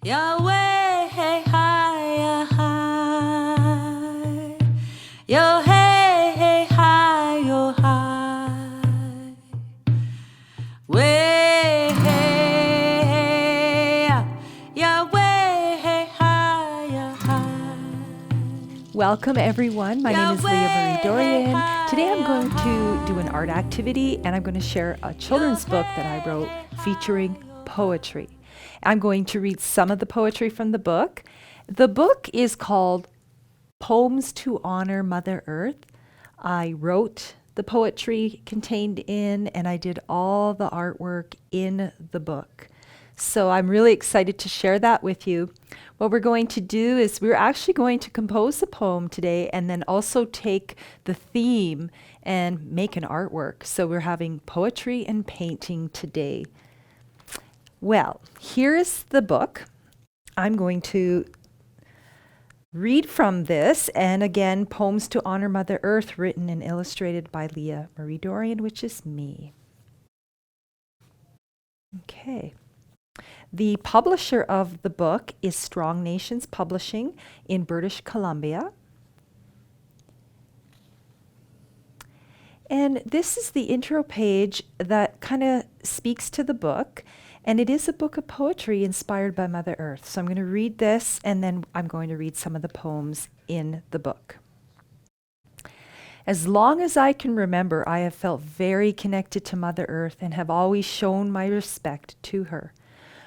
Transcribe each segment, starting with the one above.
Yahweh, hey, hi, hi. Yo, hey, hey, hi, yo, hi. Way, hey, Yahweh, hey, hi, ya, hi. Welcome everyone. My name is Leah Marie Dorian. Today I'm going to do an art activity and I'm going to share a children's book that I wrote featuring poetry. I'm going to read some of the poetry from the book. The book is called Poems to Honor Mother Earth. I wrote the poetry contained in and I did all the artwork in the book. So I'm really excited to share that with you. What we're going to do is we're actually going to compose a poem today and then also take the theme and make an artwork. So we're having poetry and painting today. Well, here is the book. I'm going to read from this, and again, Poems to Honor Mother Earth, written and illustrated by Leah Marie Dorian, which is me. Okay. The publisher of the book is Strong Nations Publishing in British Columbia. And this is the intro page that kind of speaks to the book. And it is a book of poetry inspired by Mother Earth. So I'm going to read this and then I'm going to read some of the poems in the book. As long as I can remember, I have felt very connected to Mother Earth and have always shown my respect to her.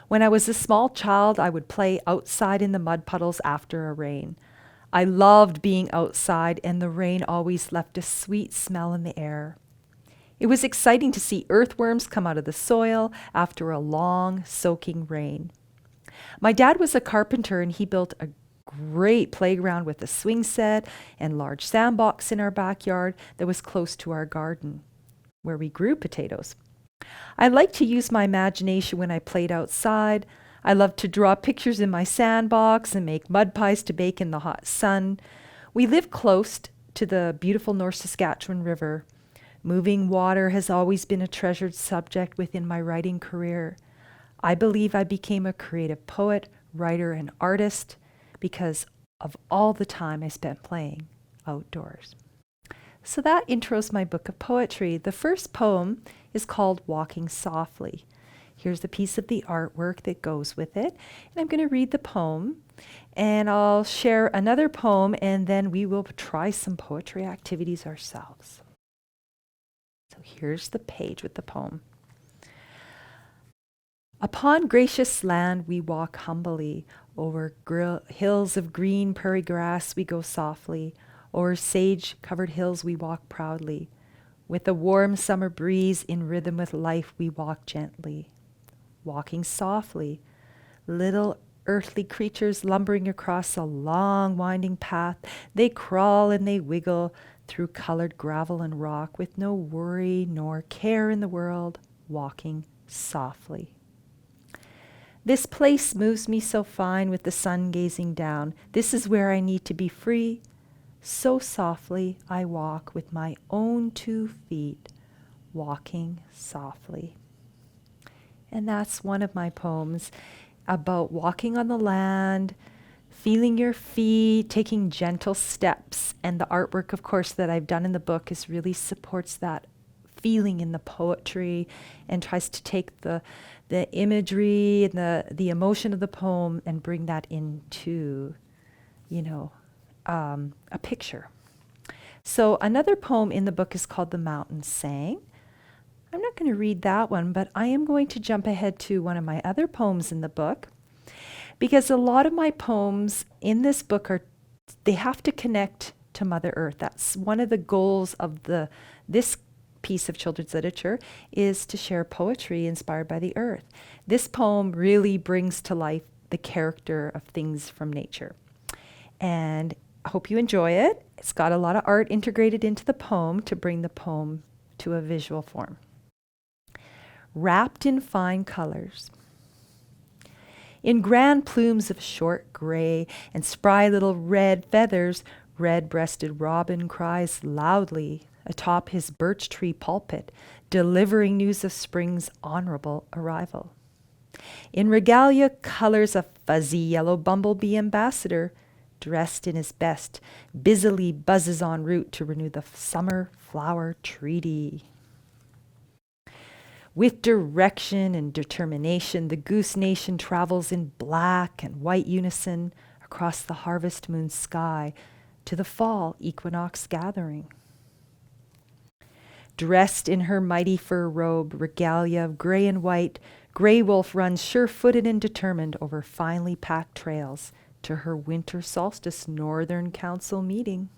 When I was a small child, I would play outside in the mud puddles after a rain. I loved being outside, and the rain always left a sweet smell in the air. It was exciting to see earthworms come out of the soil after a long, soaking rain. My dad was a carpenter, and he built a great playground with a swing set and large sandbox in our backyard that was close to our garden, where we grew potatoes. I liked to use my imagination when I played outside. I loved to draw pictures in my sandbox and make mud pies to bake in the hot sun. We lived close to the beautiful North Saskatchewan River. Moving water has always been a treasured subject within my writing career. I believe I became a creative poet, writer, and artist because of all the time I spent playing outdoors. So that intros my book of poetry. The first poem is called Walking Softly. Here's a piece of the artwork that goes with it. And I'm going to read the poem and I'll share another poem and then we will try some poetry activities ourselves. So here's the page with the poem. Upon gracious land we walk humbly. Over hills of green prairie grass we go softly. O'er sage-covered hills we walk proudly. With the warm summer breeze in rhythm with life we walk gently. Walking softly, little earthly creatures lumbering across a long winding path. They crawl and they wiggle through colored gravel and rock with no worry nor care in the world, walking softly. This place moves me so fine with the sun gazing down. This is where I need to be free. So softly I walk with my own 2 feet, walking softly. And that's one of my poems about walking on the land, feeling your feet, taking gentle steps. And the artwork, of course, that I've done in the book really supports that feeling in the poetry and tries to take the imagery and the emotion of the poem and bring that into, a picture. So another poem in the book is called The Mountain Sang. I'm not going to read that one, but I am going to jump ahead to one of my other poems in the book because a lot of my poems in this book they have to connect to Mother Earth. That's one of the goals of this piece of children's literature is to share poetry inspired by the earth. This poem really brings to life the character of things from nature. And I hope you enjoy it. It's got a lot of art integrated into the poem to bring the poem to a visual form. Wrapped in fine colors. In grand plumes of short gray and spry little red feathers, red-breasted robin cries loudly atop his birch tree pulpit, delivering news of spring's honorable arrival. In regalia colors, a fuzzy yellow bumblebee ambassador, dressed in his best, busily buzzes en route to renew the summer flower treaty. With direction and determination, the goose nation travels in black and white unison across the harvest moon sky to the fall equinox gathering. Dressed in her mighty fur robe, regalia of gray and white, Grey Wolf runs sure-footed and determined over finely packed trails to her winter solstice Northern Council meeting.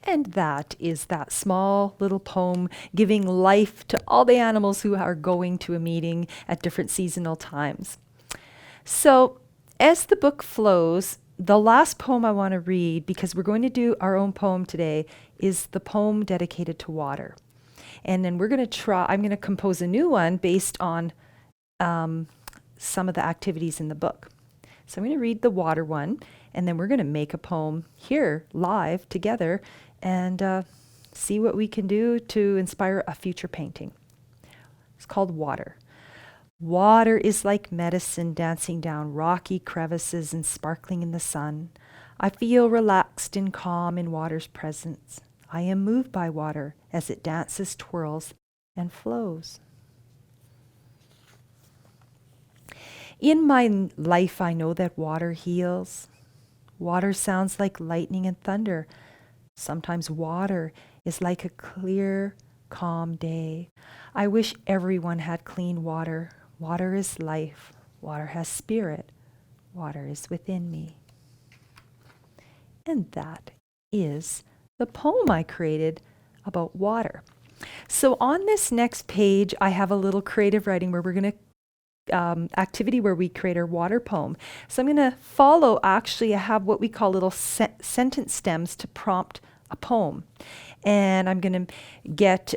And that is that small little poem giving life to all the animals who are going to a meeting at different seasonal times. So as the book flows, the last poem I want to read, because we're going to do our own poem today, is the poem dedicated to water. And then I'm going to compose a new one based on some of the activities in the book. So I'm going to read the water one, and then we're going to make a poem here live together and see what we can do to inspire a future painting. It's called Water. Water is like medicine dancing down rocky crevices and sparkling in the sun. I feel relaxed and calm in water's presence. I am moved by water as it dances, twirls, and flows. In my life, I know that water heals. Water sounds like lightning and thunder. Sometimes water is like a clear, calm day. I wish everyone had clean water. Water is life. Water has spirit. Water is within me. And that is the poem I created about water. So on this next page, I have a little creative writing where we're going to activity where we create our water poem. So I'm going to follow, actually, I have what we call little sentence stems to prompt a poem. And I'm going to get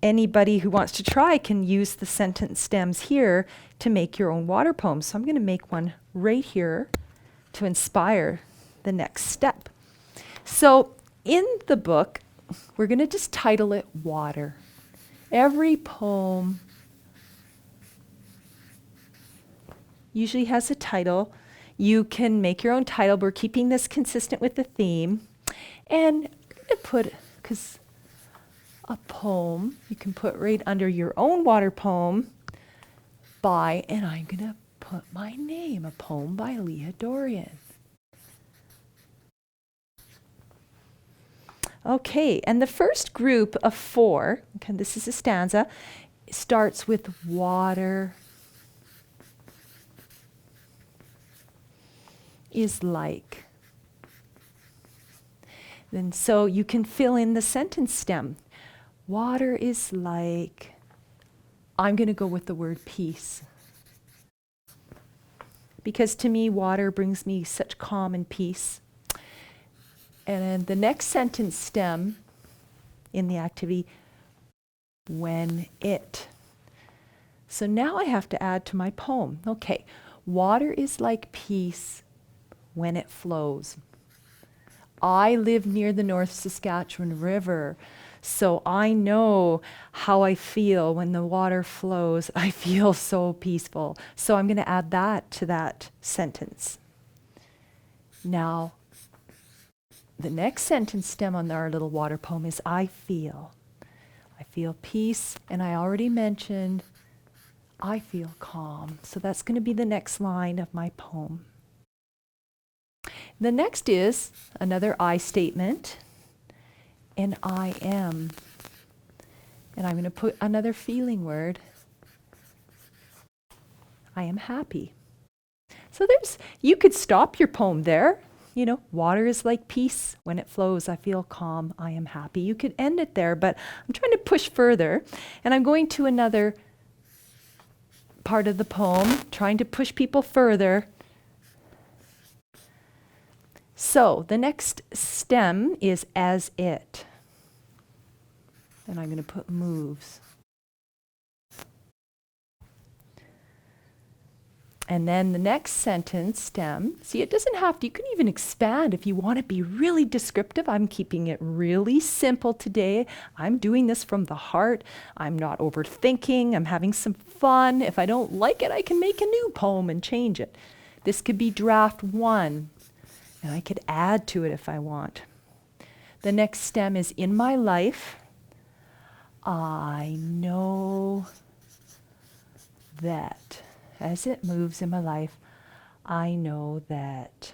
anybody who wants to try can use the sentence stems here to make your own water poem. So I'm going to make one right here to inspire the next step. So in the book, we're going to just title it Water. Every poem usually has a title. You can make your own title. We're keeping this consistent with the theme. And I'm going to put, because a poem, you can put right under your own water poem by, and I'm going to put my name, a poem by Leah Dorian. Okay, and the first group of 4, okay, this is a stanza, starts with water is like. And so you can fill in the sentence stem. Water is like, I'm going to go with the word peace. Because to me, water brings me such calm and peace. And then the next sentence stem in the activity, when it. So now I have to add to my poem. Okay, water is like peace when it flows. I live near the North Saskatchewan River, so I know how I feel when the water flows. I feel so peaceful. So I'm going to add that to that sentence. Now, the next sentence stem on our little water poem is I feel. I feel peace, and I already mentioned I feel calm. So that's going to be the next line of my poem. The next is another I statement, and I am. And I'm going to put another feeling word. I am happy. So you could stop your poem there. You know, water is like peace when it flows. I feel calm. I am happy. You could end it there, but I'm trying to push further. And I'm going to another part of the poem, trying to push people further. So the next stem is as it. And I'm going to put moves. And then the next sentence stem, see, it doesn't have to, you can even expand if you want to be really descriptive. I'm keeping it really simple today. I'm doing this from the heart. I'm not overthinking. I'm having some fun. If I don't like it, I can make a new poem and change it. This could be draft 1, and I could add to it if I want. The next stem is in my life. I know that as it moves in my life, I know that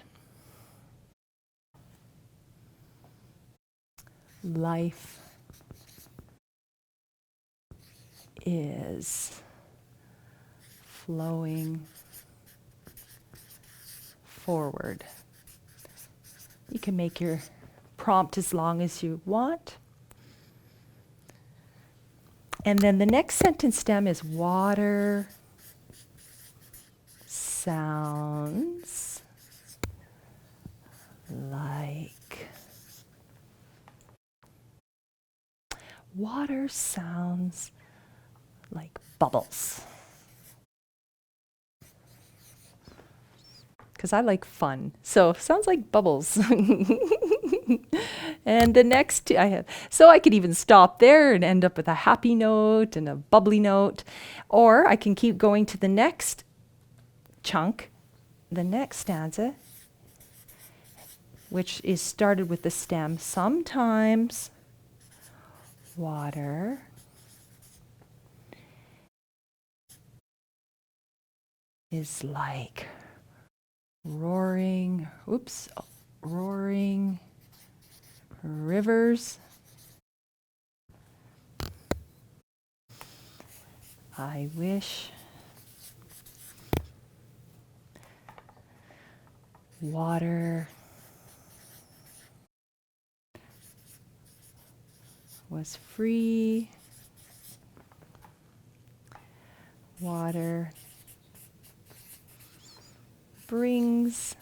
life is flowing forward. You can make your prompt as long as you want. And then the next sentence stem is water sounds like. Water sounds like bubbles. Because I like fun. So sounds like bubbles. And the next I have, so I could even stop there and end up with a happy note and a bubbly note, or I can keep going to the next chunk, the next stanza, which is started with the stem. Sometimes water is like roaring rivers. I wish water was free. Water brings.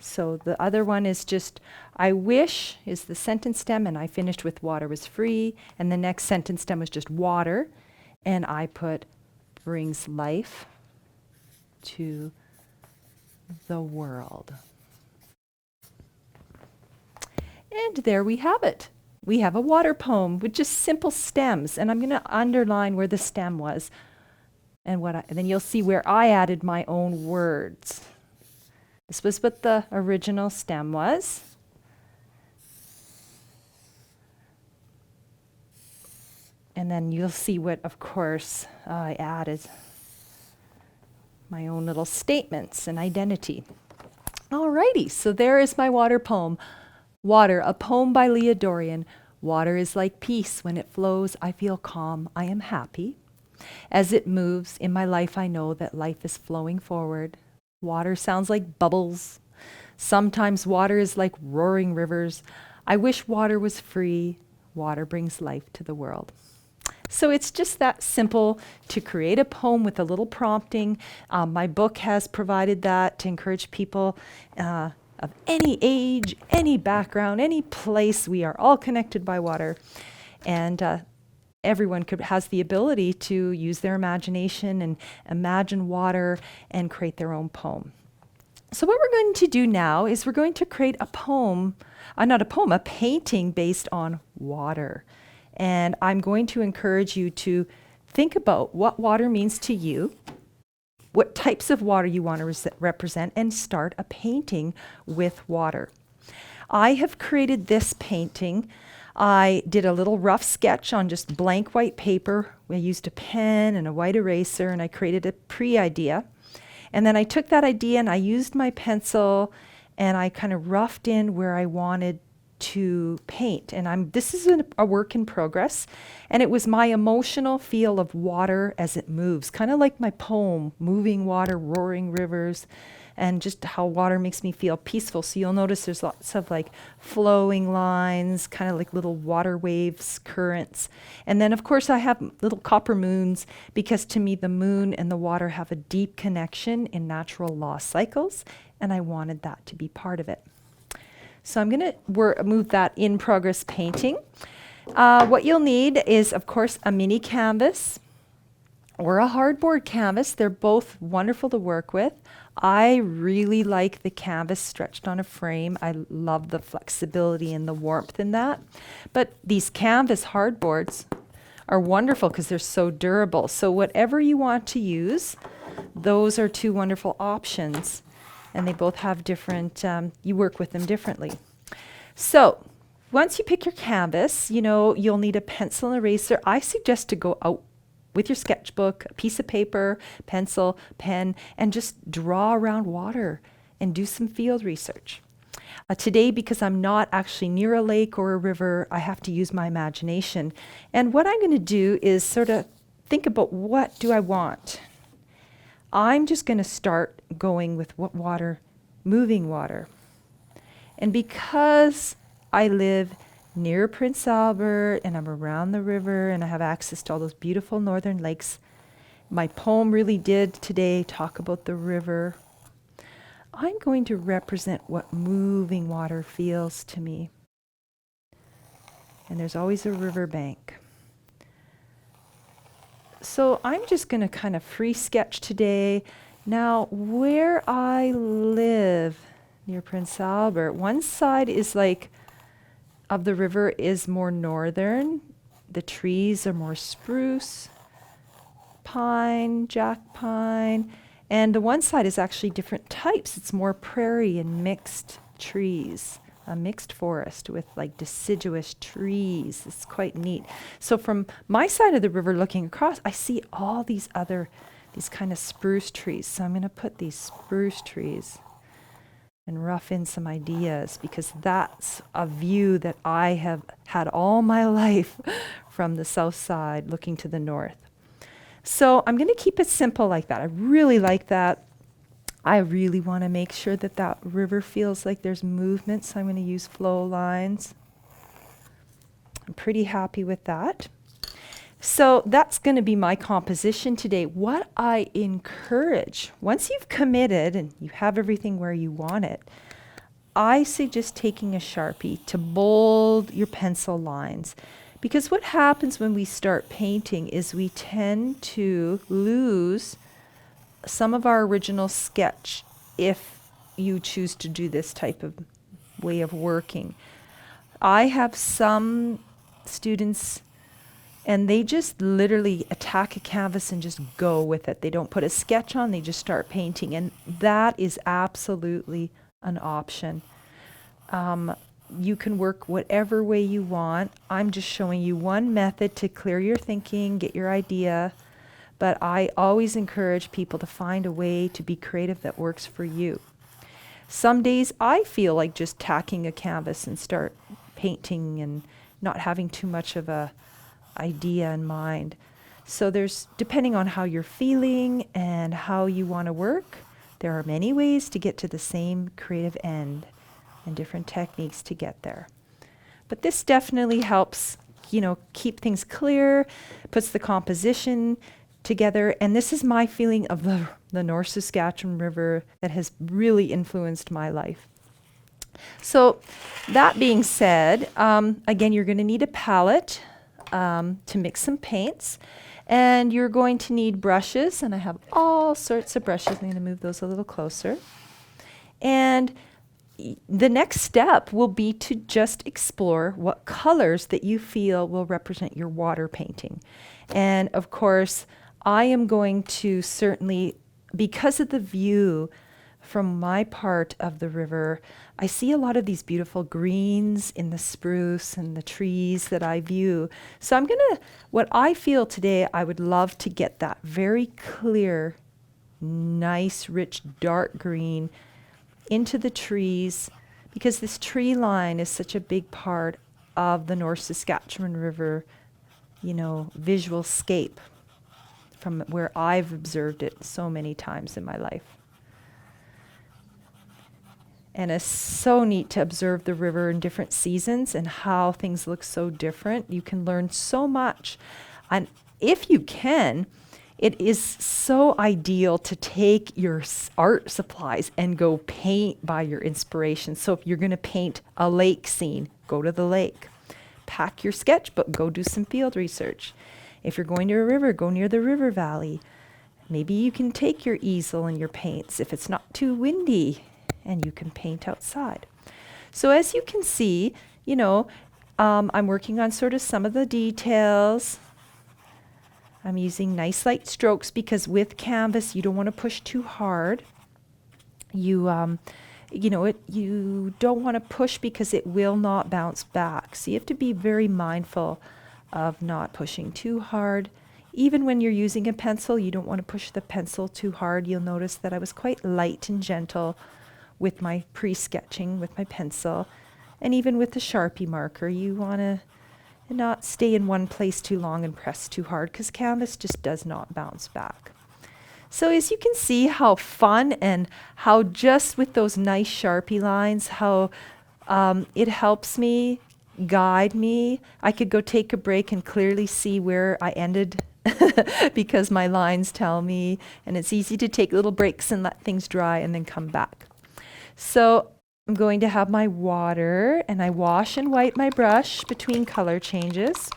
So the other one is just, I wish is the sentence stem, and I finished with water was free. And the next sentence stem was just water, and I put brings life to the world. And there we have it. We have a water poem with just simple stems, and I'm going to underline where the stem was, and then you'll see where I added my own words. This was what the original stem was. And then you'll see what, of course, I added my own little statements and identity. Alrighty, so there is my water poem. Water, a poem by Leah Dorian. Water is like peace. When it flows, I feel calm. I am happy. As it moves in my life, I know that life is flowing forward. Water sounds like bubbles. Sometimes water is like roaring rivers. I wish water was free. Water brings life to the world. So it's just that simple to create a poem with a little prompting. My book has provided that to encourage people of any age, any background, any place. We are all connected by water. And everyone has the ability to use their imagination and imagine water and create their own poem. So what we're going to do now is we're going to create a poem, a painting based on water. And I'm going to encourage you to think about what water means to you, what types of water you want to represent, and start a painting with water. I have created this painting. I did a little rough sketch on just blank white paper. I used a pen and a white eraser, and I created a pre-idea. And then I took that idea and I used my pencil and I kind of roughed in where I wanted to paint. And this is a work in progress. And it was my emotional feel of water as it moves, kind of like my poem, moving water, roaring rivers, and just how water makes me feel peaceful. So you'll notice there's lots of like flowing lines, kind of like little water waves, currents. And then of course I have little copper moons, because to me the moon and the water have a deep connection in natural law cycles, and I wanted that to be part of it. So I'm going to move that in progress painting. What you'll need is, of course, a mini canvas. or a hardboard canvas. They're both wonderful to work with. I really like the canvas stretched on a frame. I love the flexibility and the warmth in that. But these canvas hardboards are wonderful because they're so durable. So whatever you want to use, those are two wonderful options. And they both have different, you work with them differently. So once you pick your canvas, you'll need a pencil and eraser. I suggest to go out with your sketchbook, a piece of paper, pencil, pen, and just draw around water and do some field research. Today, because I'm not actually near a lake or a river, I have to use my imagination. And what I'm going to do is sort of think about, what do I want? I'm just going to start going with what water, moving water. And because I live near Prince Albert and I'm around the river and I have access to all those beautiful northern lakes, my poem really did today talk about the river. I'm going to represent what moving water feels to me. And there's always a riverbank. So I'm just going to kind of free sketch today. Now, where I live near Prince Albert, one side is of the river is more northern. The trees are more spruce, pine, jack pine. And the one side is actually different types. It's more prairie and mixed trees, a mixed forest with deciduous trees. It's quite neat. So from my side of the river looking across, I see all these kind of spruce trees. So I'm going to put these spruce trees and rough in some ideas, because that's a view that I have had all my life from the south side looking to the north. So I'm going to keep it simple like that. I really like that. I really want to make sure that that river feels like there's movement, so I'm going to use flow lines. I'm pretty happy with that. So that's going to be my composition today. What I encourage, once you've committed and you have everything where you want it, I suggest taking a Sharpie to bold your pencil lines. Because what happens when we start painting is we tend to lose some of our original sketch if you choose to do this type of way of working. I have some students, and they just literally attack a canvas and just go with it. They don't put a sketch on, they just start painting. And that is absolutely an option. You can work whatever way you want. I'm just showing you one method to clear your thinking, get your idea. But I always encourage people to find a way to be creative that works for you. Some days I feel like just tacking a canvas and start painting and not having too much of a idea in mind. So there's, depending on how you're feeling and how you want to work, there are many ways to get to the same creative end and different techniques to get there. But this definitely helps, keep things clear, puts the composition together. And this is my feeling of the North Saskatchewan River that has really influenced my life. So that being said, again, you're going to need a palette to mix some paints. And you're going to need brushes. And I have all sorts of brushes. I'm going to move those a little closer. And the next step will be to just explore what colors that you feel will represent your water painting. And of course, I am going to certainly, because of the view from my part of the river, I see a lot of these beautiful greens in the spruce and the trees that I view. So I'm what I feel today, I would love to get that very clear, nice, rich, dark green into the trees, because this tree line is such a big part of the North Saskatchewan River, visual scape from where I've observed it so many times in my life. And it's so neat to observe the river in different seasons and how things look so different. You can learn so much. And if you can, it is so ideal to take your art supplies and go paint by your inspiration. So if you're going to paint a lake scene, go to the lake. Pack your sketchbook, go do some field research. If you're going to a river, go near the river valley. Maybe you can take your easel and your paints if it's not too windy, and you can paint outside. So as you can see, I'm working on sort of some of the details. I'm using nice light strokes because with canvas, you don't want to push too hard. You don't want to push because it will not bounce back. So you have to be very mindful of not pushing too hard. Even when you're using a pencil, you don't want to push the pencil too hard. You'll notice that I was quite light and gentle with my pre-sketching with my pencil. And even with the Sharpie marker, you want to not stay in one place too long and press too hard because canvas just does not bounce back. So as you can see how fun and how just with those nice Sharpie lines, how it helps me, guide me. I could go take a break and clearly see where I ended because my lines tell me, and it's easy to take little breaks and let things dry and then come back. So I'm going to have my water, and I wash and wipe my brush between color changes.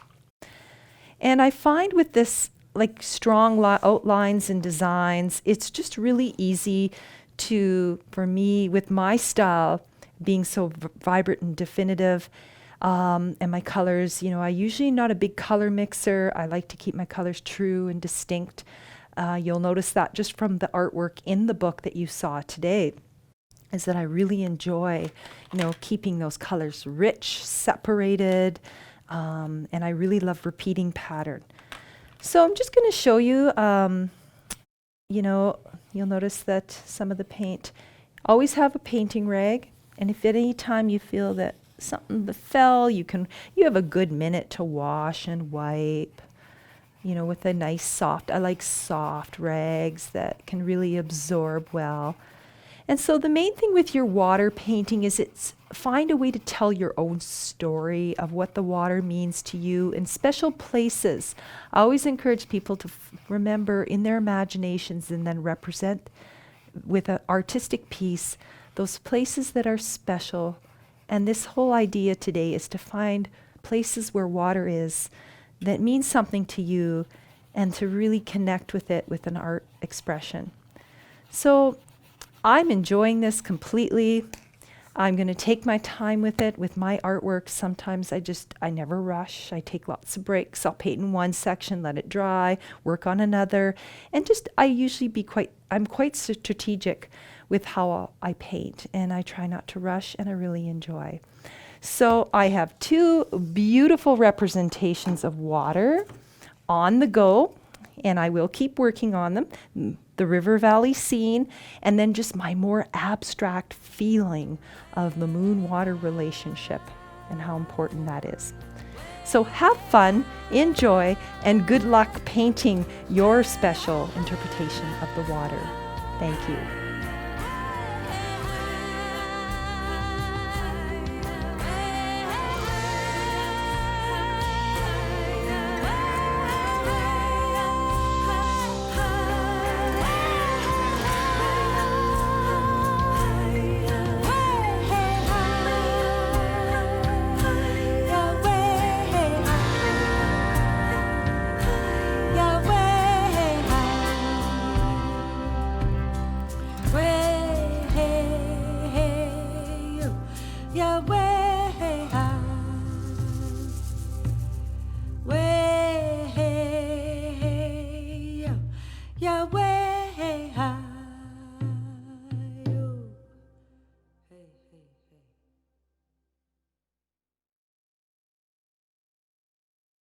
And I find with this like strong outlines and designs, it's just really easy for me, with my style being so vibrant and definitive, and my colors, I usually not a big color mixer. I like to keep my colors true and distinct. You'll notice that just from the artwork in the book that you saw today, is that I really enjoy, keeping those colors rich, separated, and I really love repeating pattern. So I'm just going to show you, you'll notice that some of the paint, always have a painting rag, and if at any time you feel that something fell, you have a good minute to wash and wipe, with a nice I like soft rags that can really absorb well. And so the main thing with your water painting is find a way to tell your own story of what the water means to you in special places. I always encourage people to remember in their imaginations and then represent with an artistic piece those places that are special. And this whole idea today is to find places where water is that means something to you and to really connect with it with an art expression. So I'm enjoying this completely. I'm going to take my time with it, with my artwork. Sometimes I never rush. I take lots of breaks. I'll paint in one section, let it dry, work on another. And I'm quite strategic with how I paint. And I try not to rush, and I really enjoy. So I have two beautiful representations of water on the go, and I will keep working on them. The river valley scene, and then just my more abstract feeling of the moon-water relationship and how important that is. So have fun, enjoy, and good luck painting your special interpretation of the water. Thank you.